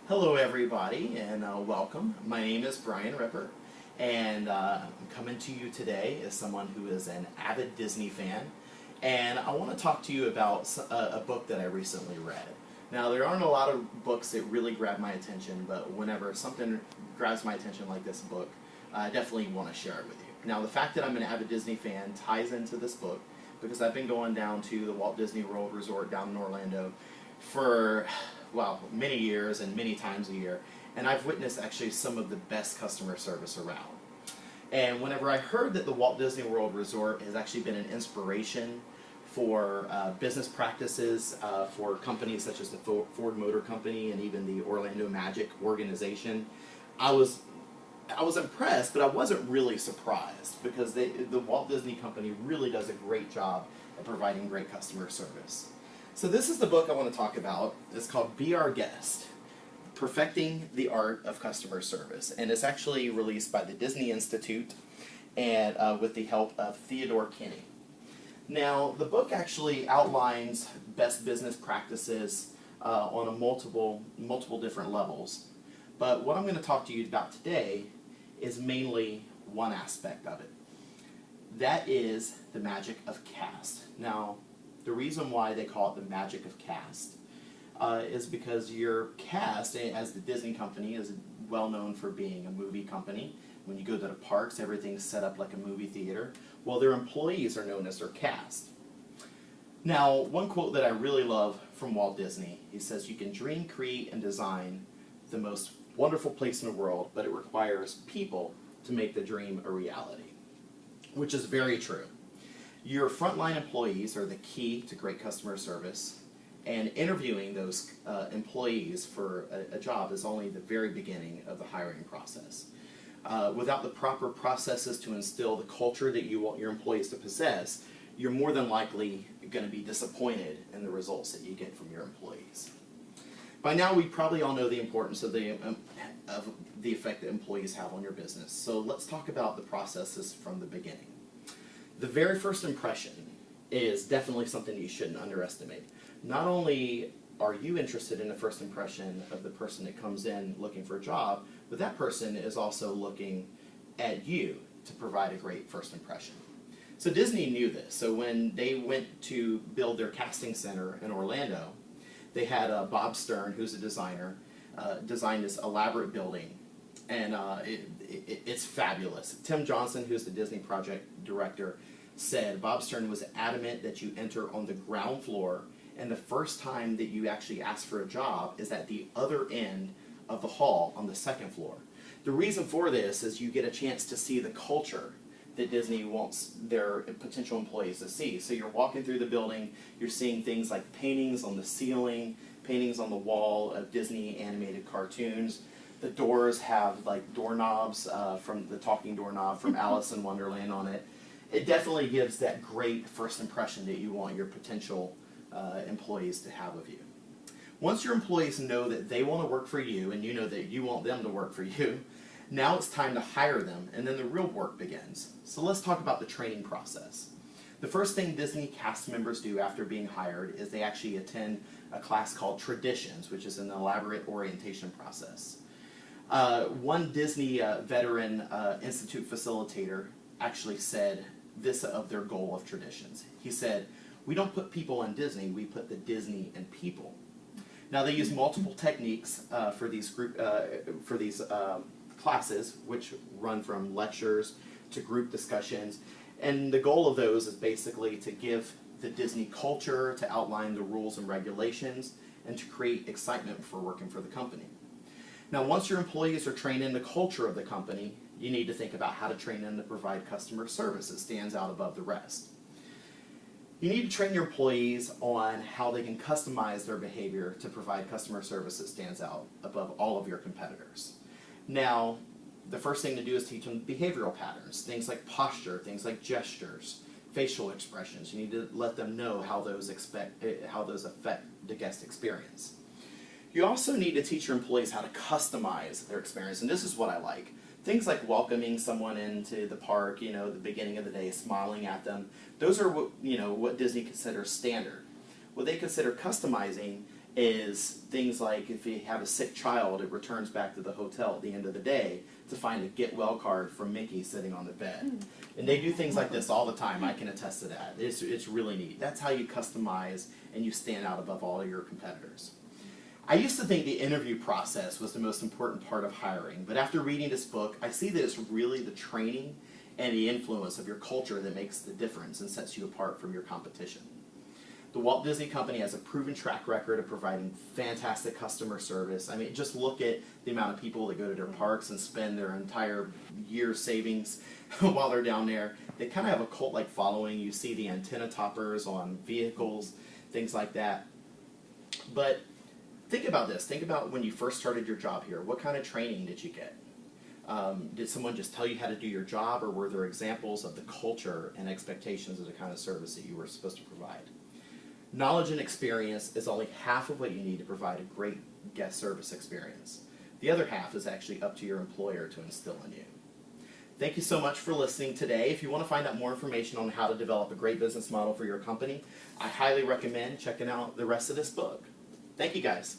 Hello everybody and welcome. My name is Brian Ripper and I'm coming to you today as someone who is an avid Disney fan, and I want to talk to you about a book that I recently read. Now, there aren't a lot of books that really grab my attention, but whenever something grabs my attention like this book, I definitely want to share it with you. Now, the fact that I'm an avid Disney fan ties into this book because I've been going down to the Walt Disney World Resort down in Orlando for, well, many years and many times a year, and I've witnessed actually some of the best customer service around. And whenever I heard that the Walt Disney World Resort has actually been an inspiration for business practices for companies such as the Ford Motor Company and even the Orlando Magic organization, I was impressed, but I wasn't really surprised because the Walt Disney Company really does a great job at providing great customer service. So this is the book I want to talk about. It's called Be Our Guest, Perfecting the Art of Customer Service, and it's actually released by the Disney Institute and with the help of Theodore Kenny. Now, the book actually outlines best business practices on a multiple different levels, but what I'm going to talk to you about today is mainly one aspect of it. That is the magic of cast. Now, the reason why they call it the magic of cast is because your cast, as the Disney company, is well known for being a movie company. When you go to the parks, everything's set up like a movie theater. Well, their employees are known as their cast. Now, one quote that I really love from Walt Disney, he says, "You can dream, create, and design the most wonderful place in the world, but it requires people to make the dream a reality," which is very true. Your frontline employees are the key to great customer service, and interviewing those employees for a job is only the very beginning of the hiring process. Without the proper processes to instill the culture that you want your employees to possess, you're more than likely going to be disappointed in the results that you get from your employees. By now, we probably all know the importance of the effect that employees have on your business. So let's talk about the processes from the beginning. The very first impression is definitely something you shouldn't underestimate. Not only are you interested in the first impression of the person that comes in looking for a job, but that person is also looking at you to provide a great first impression. So Disney knew this. So when they went to build their casting center in Orlando, they had Bob Stern, who's a designer, design this elaborate building, and it's fabulous. Tim Johnson, who's the Disney project director, said Bob Stern was adamant that you enter on the ground floor, and the first time that you actually ask for a job is at the other end of the hall on the second floor. The reason for this is you get a chance to see the culture that Disney wants their potential employees to see. So you're walking through the building, you're seeing things like paintings on the ceiling, paintings on the wall of Disney animated cartoons. The doors have like doorknobs from the talking doorknob from Alice in Wonderland on it. It definitely gives that great first impression that you want your potential employees to have of you. Once your employees know that they want to work for you and you know that you want them to work for you, now it's time to hire them, and then the real work begins. So let's talk about the training process. The first thing Disney cast members do after being hired is they actually attend a class called Traditions, which is an elaborate orientation process. One Disney veteran institute facilitator actually said this of their goal of Traditions. He said, "We don't put people in Disney, we put the Disney in people." Now, they use multiple techniques for these classes, which run from lectures to group discussions, and the goal of those is basically to give the Disney culture, to outline the rules and regulations, and to create excitement for working for the company. Now, once your employees are trained in the culture of the company, you need to think about how to train them to provide customer service that stands out above the rest. You need to train your employees on how they can customize their behavior to provide customer service that stands out above all of your competitors. Now, the first thing to do is teach them behavioral patterns, things like posture, things like gestures, facial expressions. You need to let them know how those affect the guest experience. You also need to teach your employees how to customize their experience, and this is what I like. Things like welcoming someone into the park, at the beginning of the day, smiling at them. Those are what Disney considers standard. What they consider customizing is things like if you have a sick child, it returns back to the hotel at the end of the day to find a get well card from Mickey sitting on the bed. And they do things like this all the time. I can attest to that. It's really neat. That's how you customize and you stand out above all your competitors. I used to think the interview process was the most important part of hiring, but after reading this book, I see that it's really the training and the influence of your culture that makes the difference and sets you apart from your competition. The Walt Disney Company has a proven track record of providing fantastic customer service. I mean, just look at the amount of people that go to their parks and spend their entire year's savings while they're down there. They kind of have a cult-like following. You see the antenna toppers on vehicles, things like that. But think about this. Think about when you first started your job here. What kind of training did you get? Did someone just tell you how to do your job, or were there examples of the culture and expectations of the kind of service that you were supposed to provide? Knowledge and experience is only half of what you need to provide a great guest service experience. The other half is actually up to your employer to instill in you. Thank you so much for listening today. If you want to find out more information on how to develop a great business model for your company, I highly recommend checking out the rest of this book. Thank you, guys.